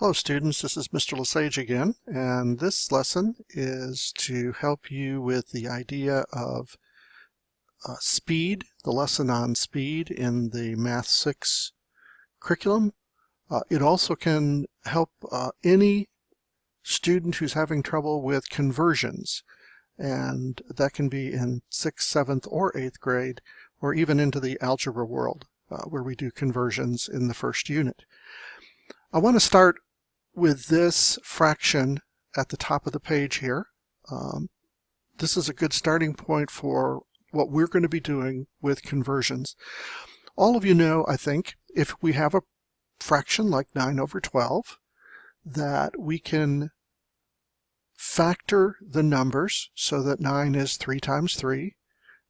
Hello students, this is Mr. Lesage again, and this lesson is to help you with the idea of speed, the lesson on speed in the Math 6 curriculum. It also can help any student who's having trouble with conversions, and that can be in 6th, 7th, or 8th grade, or even into the algebra world, where we do conversions in the first unit. I want to start with this fraction at the top of the page here. This is a good starting point for what we're going to be doing with conversions. All of you know, I think, if we have a fraction like 9 over 12, that we can factor the numbers so that 9 is 3 times 3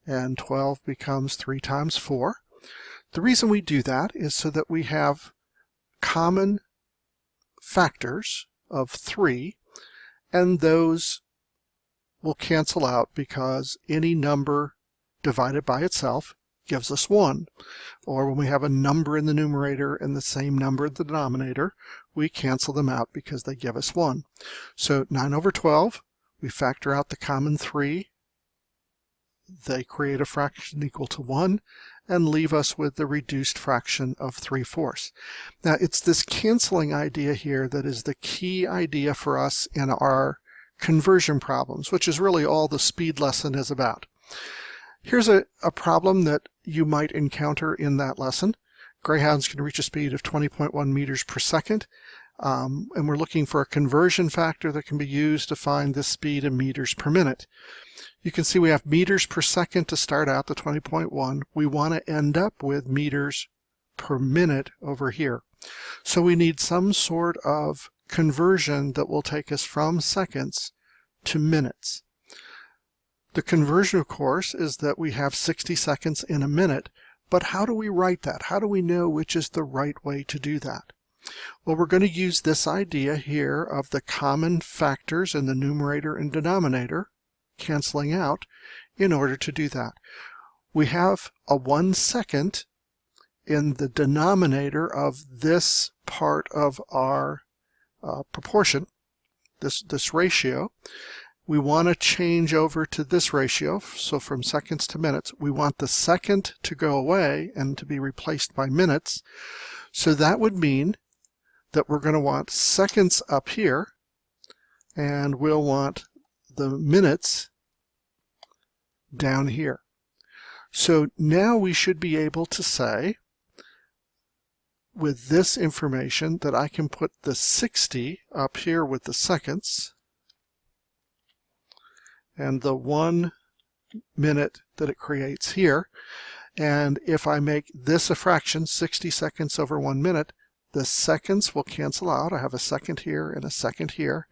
and 12 becomes 3 times 4. The reason we do that is so that we have common factors of 3, and those will cancel out because any number divided by itself gives us 1. Or when we have a number in the numerator and the same number in the denominator, we cancel them out because they give us 1. So 9 over 12, we factor out the common 3. They create a fraction equal to 1 and leave us with the reduced fraction of 3/4. Now, it's this canceling idea here that is the key idea for us in our conversion problems, which is really all the speed lesson is about. Here's a problem that you might encounter in that lesson. Greyhounds can reach a speed of 20.1 meters per second, and we're looking for a conversion factor that can be used to find this speed in meters per minute. You can see we have meters per second to start out, the 20.1. We want to end up with meters per minute over here. So we need some sort of conversion that will take us from seconds to minutes. The conversion, of course, is that we have 60 seconds in a minute, but how do we write that? How do we know which is the right way to do that? Well, we're going to use this idea here of the common factors in the numerator and denominator canceling out in order to do that. We have a 1 second in the denominator of this part of our proportion, this ratio. We want to change over to this ratio, so from seconds to minutes. We want the second to go away and to be replaced by minutes. So that would mean that we're going to want seconds up here, and we'll want the minutes down here. So now we should be able to say, with this information, that I can put the 60 up here with the seconds, and the 1 minute that it creates here. And if I make this a fraction, 60 seconds over 1 minute, the seconds will cancel out. I have a second here and a second here,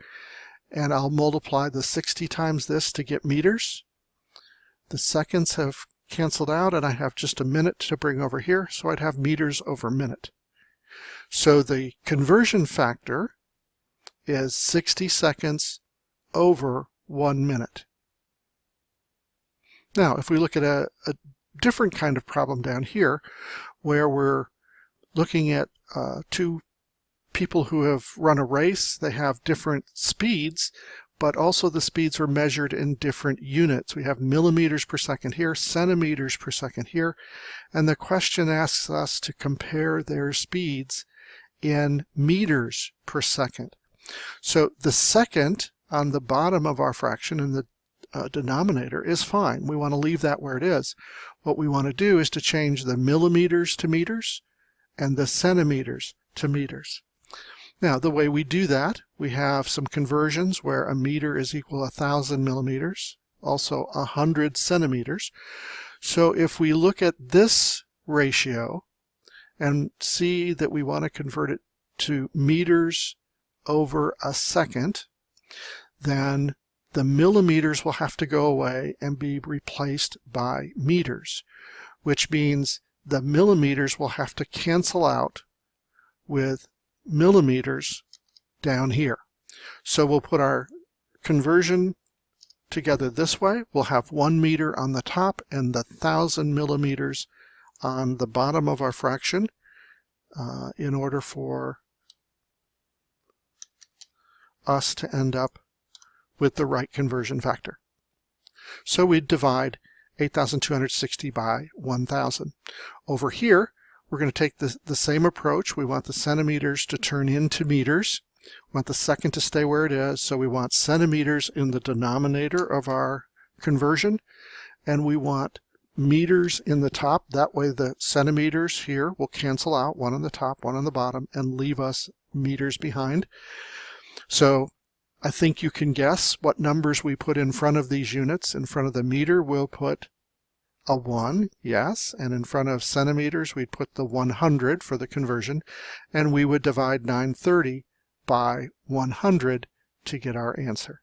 and I'll multiply the 60 times this to get meters. The seconds have canceled out, and I have just a minute to bring over here, so I'd have meters over minute. So the conversion factor is 60 seconds over 1 minute. Now, if we look at a different kind of problem down here, where we're looking at two people who have run a race, they have different speeds, but also the speeds were measured in different units. We have millimeters per second here, centimeters per second here, and the question asks us to compare their speeds in meters per second. So the second on the bottom of our fraction in the denominator is fine. We want to leave that where it is. What we want to do is to change the millimeters to meters and the centimeters to meters. Now, the way we do that, we have some conversions where a meter is equal to 1,000 millimeters, also 100 centimeters. So if we look at this ratio and see that we want to convert it to meters over a second, then the millimeters will have to go away and be replaced by meters, which means the millimeters will have to cancel out with millimeters down here. So we'll put our conversion together this way. We'll have 1 meter on the top and the 1,000 millimeters on the bottom of our fraction in order for us to end up with the right conversion factor. So we'd divide 8,260 by 1,000. Over here, we're going to take the same approach. We want the centimeters to turn into meters. We want the second to stay where it is, so we want centimeters in the denominator of our conversion, and we want meters in the top. That way the centimeters here will cancel out, one on the top, one on the bottom, and leave us meters behind. So I think you can guess what numbers we put in front of these units. In front of the meter, we'll put a 1, yes, and in front of centimeters, we'd put the 100 for the conversion, and we would divide 930 by 100 to get our answer.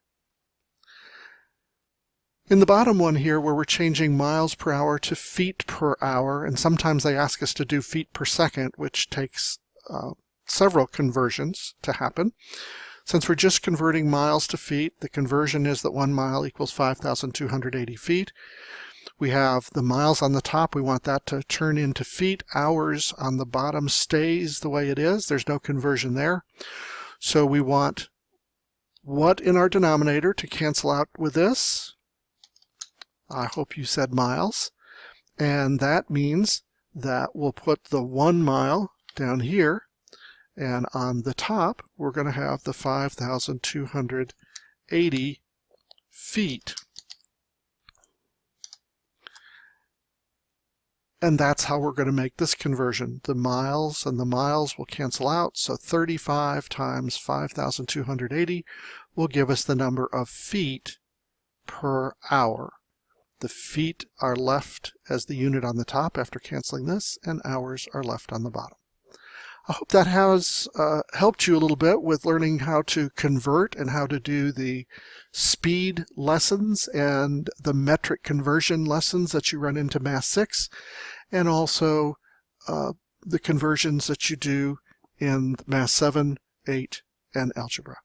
In the bottom one here, where we're changing miles per hour to feet per hour, and sometimes they ask us to do feet per second, which takes several conversions to happen. Since we're just converting miles to feet, the conversion is that 1 mile equals 5,280 feet. We have the miles on the top. We want that to turn into feet. Hours on the bottom stays the way it is. There's no conversion there. So we want what in our denominator to cancel out with this? I hope you said miles. And that means that we'll put the 1 mile down here. And on the top, we're going to have the 5,280 feet. And that's how we're going to make this conversion. The miles and the miles will cancel out, so 35 times 5,280 will give us the number of feet per hour. The feet are left as the unit on the top after canceling this, and hours are left on the bottom. I hope that has helped you a little bit with learning how to convert and how to do the speed lessons and the metric conversion lessons that you run into Math 6, and also the conversions that you do in Math 7, 8, and Algebra.